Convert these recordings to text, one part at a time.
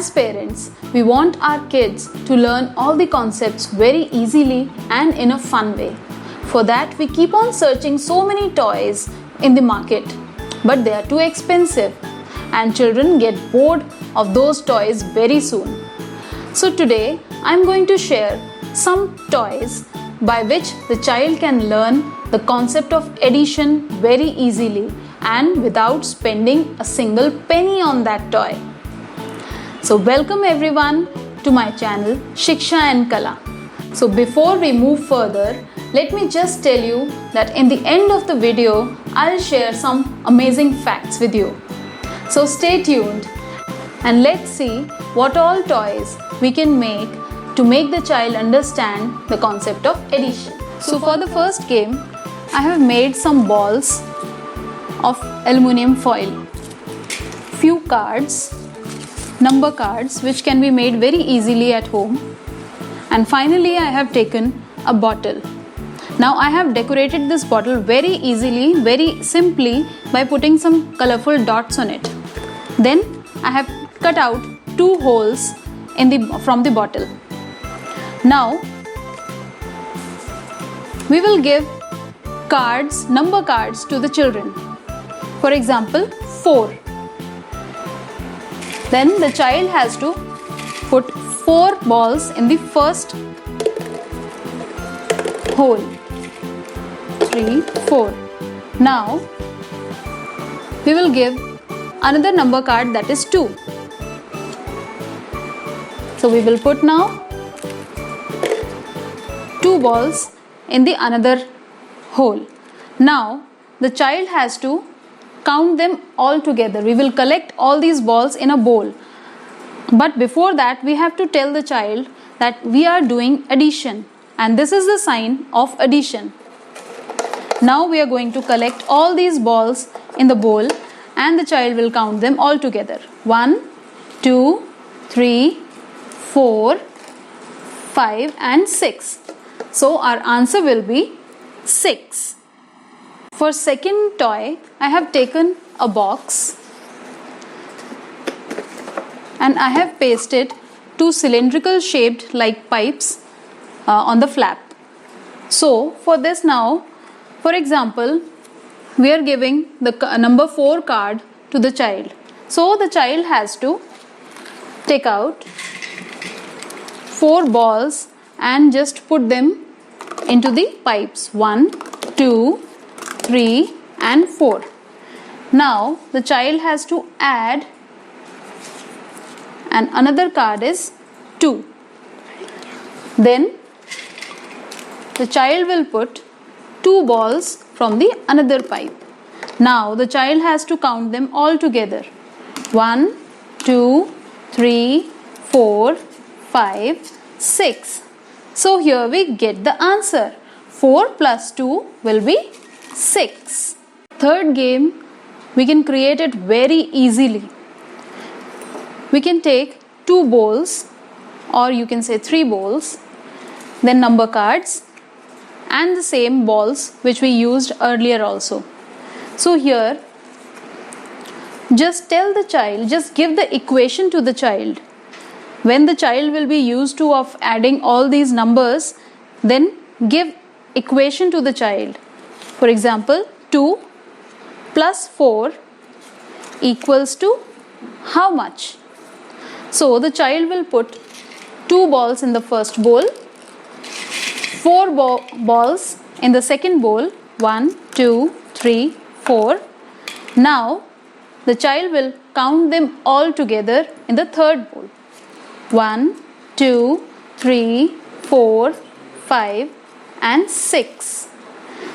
As parents, we want our kids to learn all the concepts very easily and in a fun way. For that, we keep on searching so many toys in the market, but they are too expensive and children get bored of those toys very soon. So today, I am going to share some toys by which the child can learn the concept of addition very easily and without spending a single penny on that toy. So welcome everyone to my channel Shiksha and Kala. So before we move further, let me just tell you that in the end of the video, I'll share some amazing facts with you. So stay tuned and let's see what all toys we can make to make the child understand the concept of addition. So for the first game, I have made some balls of aluminum foil, few cards, number cards which can be made very easily at home, and finally I have taken a bottle. Now I have decorated this bottle very easily, very simply by putting some colorful dots on it. Then I have cut out two holes from the bottle. Now we will give cards, number cards to the children. For example, 4. Then the child has to put 4 balls in the first hole. 3, 4. Now we will give another number card, that is 2. So we will put now 2 balls in the another hole. Now the child has to count them all together. We will collect all these balls in a bowl. But before that, we have to tell the child that we are doing addition, and this is the sign of addition. Now we are going to collect all these balls in the bowl and the child will count them all together. 1, 2, 3, 4, 5 and 6. So our answer will be 6. For second toy, I have taken a box and I have pasted 2 cylindrical shaped like pipes on the flap. So for this now, for example, we are giving the number 4 card to the child. So the child has to take out 4 balls and just put them into the pipes. 1, 2, 3 and 4. Now the child has to add, and another card is 2. Then the child will put 2 balls from the another pipe. Now the child has to count them all together. 1, 2, 3, 4, 5, 6. So here we get the answer. 4 plus 2 will be 6. Third game, we can create it very easily. We can take 2 bowls, or you can say 3 bowls, then number cards and the same balls which we used earlier also. So here, just tell the child, just give the equation to the child. When the child will be used to of adding all these numbers, then give equation to the child. For example, 2 plus 4 equals to how much? So the child will put 2 balls in the first bowl, 4 balls in the second bowl. 1, 2, 3, 4. Now the child will count them all together in the third bowl. 1, 2, 3, 4, 5 and 6.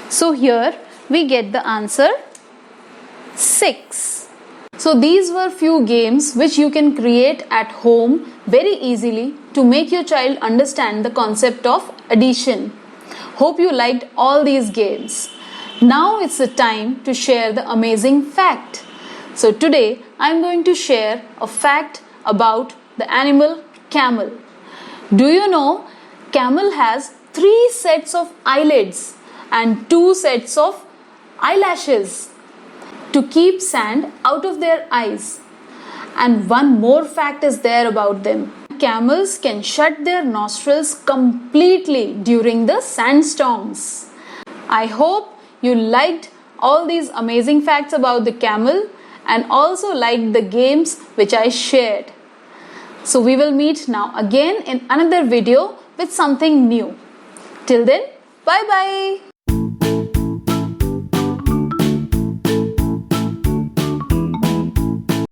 So here we get the answer 6. So these were few games which you can create at home very easily to make your child understand the concept of addition. Hope you liked all these games. Now it's the time to share the amazing fact. So today I am going to share a fact about the animal camel. Do you know camel has 3 sets of eyelids and 2 sets of eyelashes to keep sand out of their eyes. And one more fact is there about them. Camels can shut their nostrils completely during the sandstorms. I hope you liked all these amazing facts about the camel and also liked the games which I shared. So we will meet now again in another video with something new. Till then, bye bye.